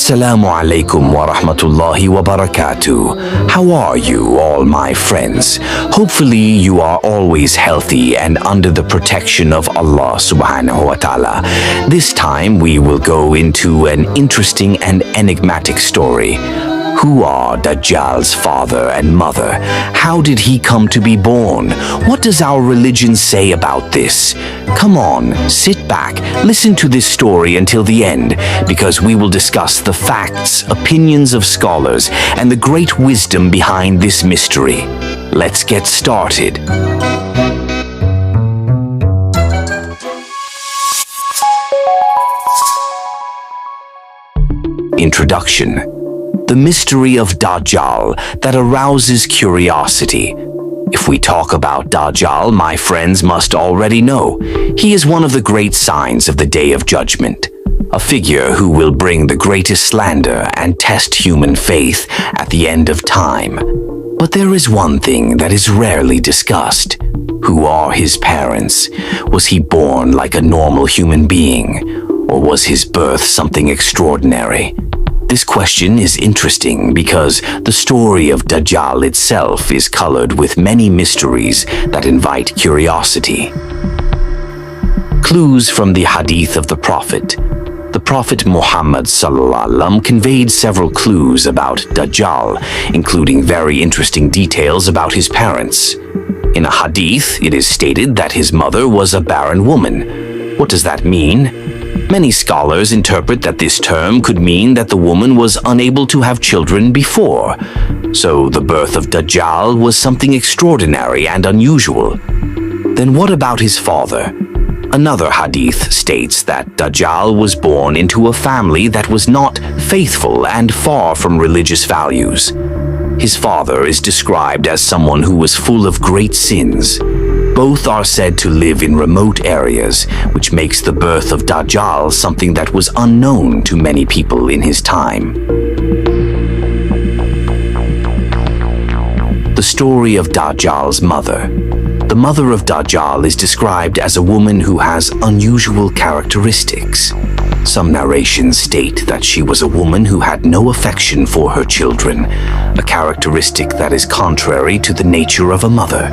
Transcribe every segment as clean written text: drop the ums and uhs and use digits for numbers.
Assalamu alaikum wa rahmatullahi wa barakatuh. How are you all, my friends? Hopefully you are always healthy and under the protection of Allah subhanahu wa ta'ala. This time we will go into an interesting and enigmatic story. Who are Dajjal's father and mother? How did he come to be born? What does our religion say about this? Come on, sit back, listen to this story until the end, because we will discuss the facts, opinions of scholars, and the great wisdom behind this mystery. Let's get started. Introduction. The mystery of Dajjal that arouses curiosity. If we talk about Dajjal, my friends must already know. He is one of the great signs of the Day of Judgment, a figure who will bring the greatest slander and test human faith at the end of time. But there is one thing that is rarely discussed. Who are his parents? Was he born like a normal human being, or was his birth something extraordinary? This question is interesting because the story of Dajjal itself is colored with many mysteries that invite curiosity. Clues from the Hadith of the Prophet. The Prophet Muhammad ﷺ conveyed several clues about Dajjal, including very interesting details about his parents. In a Hadith, it is stated that his mother was a barren woman. What does that mean? Many scholars interpret that this term could mean that the woman was unable to have children before. So the birth of Dajjal was something extraordinary and unusual. Then what about his father? Another hadith states that Dajjal was born into a family that was not faithful and far from religious values. His father is described as someone who was full of great sins. Both are said to live in remote areas, which makes the birth of Dajjal something that was unknown to many people in his time. The story of Dajjal's mother. The mother of Dajjal is described as a woman who has unusual characteristics. Some narrations state that she was a woman who had no affection for her children, a characteristic that is contrary to the nature of a mother.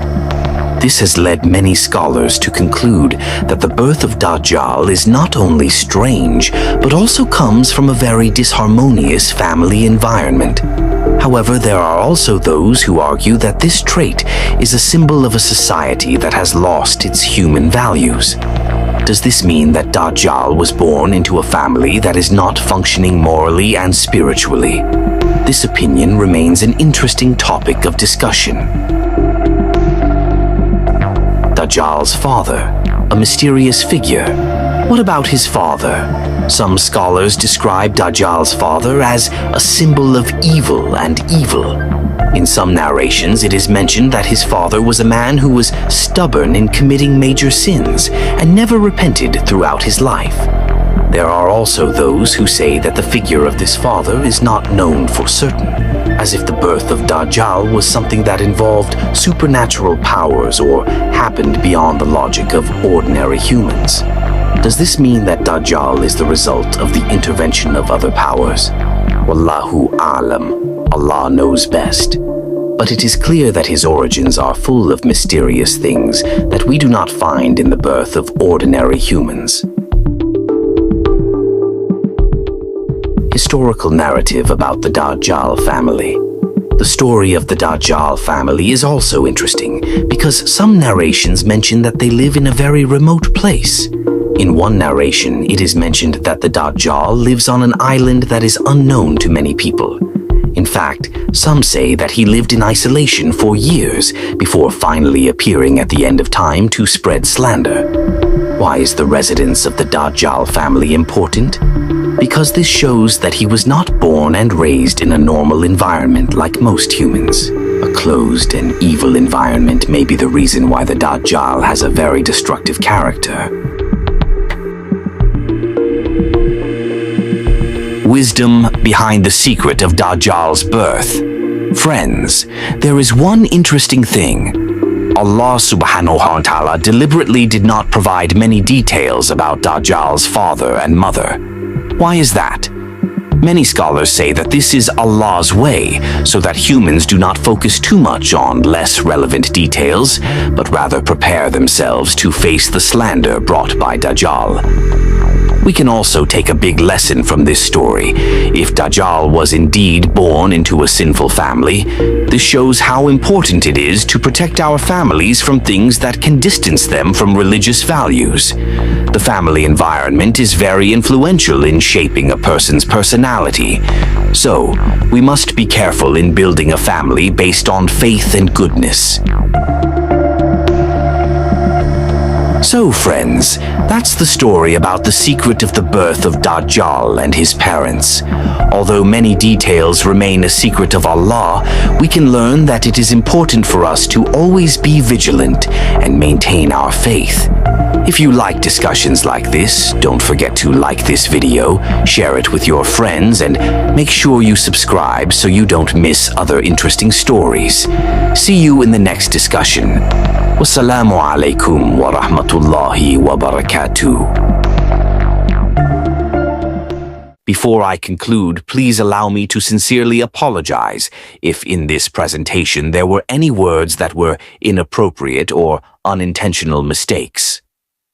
This has led many scholars to conclude that the birth of Dajjal is not only strange, but also comes from a very disharmonious family environment. However, there are also those who argue that this trait is a symbol of a society that has lost its human values. Does this mean that Dajjal was born into a family that is not functioning morally and spiritually? This opinion remains an interesting topic of discussion. Dajjal's father, a mysterious figure. What about his father? Some scholars describe Dajjal's father as a symbol of evil and evil. In some narrations, it is mentioned that his father was a man who was stubborn in committing major sins and never repented throughout his life. There are also those who say that the figure of this father is not known for certain, as if the birth of Dajjal was something that involved supernatural powers or happened beyond the logic of ordinary humans. Does this mean that Dajjal is the result of the intervention of other powers? Wallahu a'lam, Allah knows best. But it is clear that his origins are full of mysterious things that we do not find in the birth of ordinary humans. Historical narrative about the Dajjal family. The story of the Dajjal family is also interesting because some narrations mention that they live in a very remote place. In one narration, it is mentioned that the Dajjal lives on an island that is unknown to many people. In fact, some say that he lived in isolation for years before finally appearing at the end of time to spread slander. Why is the residence of the Dajjal family important? Because this shows that he was not born and raised in a normal environment like most humans. A closed and evil environment may be the reason why the Dajjal has a very destructive character. Wisdom behind the secret of Dajjal's birth. Friends, there is one interesting thing. Allah subhanahu wa ta'ala deliberately did not provide many details about Dajjal's father and mother. Why is that? Many scholars say that this is Allah's way, so that humans do not focus too much on less relevant details, but rather prepare themselves to face the slander brought by Dajjal. We can also take a big lesson from this story. If Dajjal was indeed born into a sinful family, this shows how important it is to protect our families from things that can distance them from religious values. The family environment is very influential in shaping a person's personality. So, we must be careful in building a family based on faith and goodness. So, friends, that's the story about the secret of the birth of Dajjal and his parents. Although many details remain a secret of Allah, we can learn that it is important for us to always be vigilant and maintain our faith. If you like discussions like this, don't forget to like this video, share it with your friends, and make sure you subscribe so you don't miss other interesting stories. See you in the next discussion. Wassalamu alaikum wa rahmatullahi wa barakatuh. Before I conclude, please allow me to sincerely apologize if in this presentation there were any words that were inappropriate or unintentional mistakes.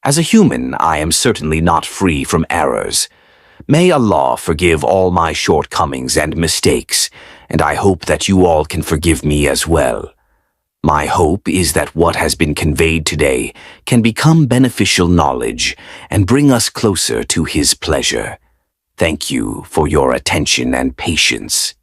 As a human, I am certainly not free from errors. May Allah forgive all my shortcomings and mistakes, and I hope that you all can forgive me as well. My hope is that what has been conveyed today can become beneficial knowledge and bring us closer to His pleasure. Thank you for your attention and patience.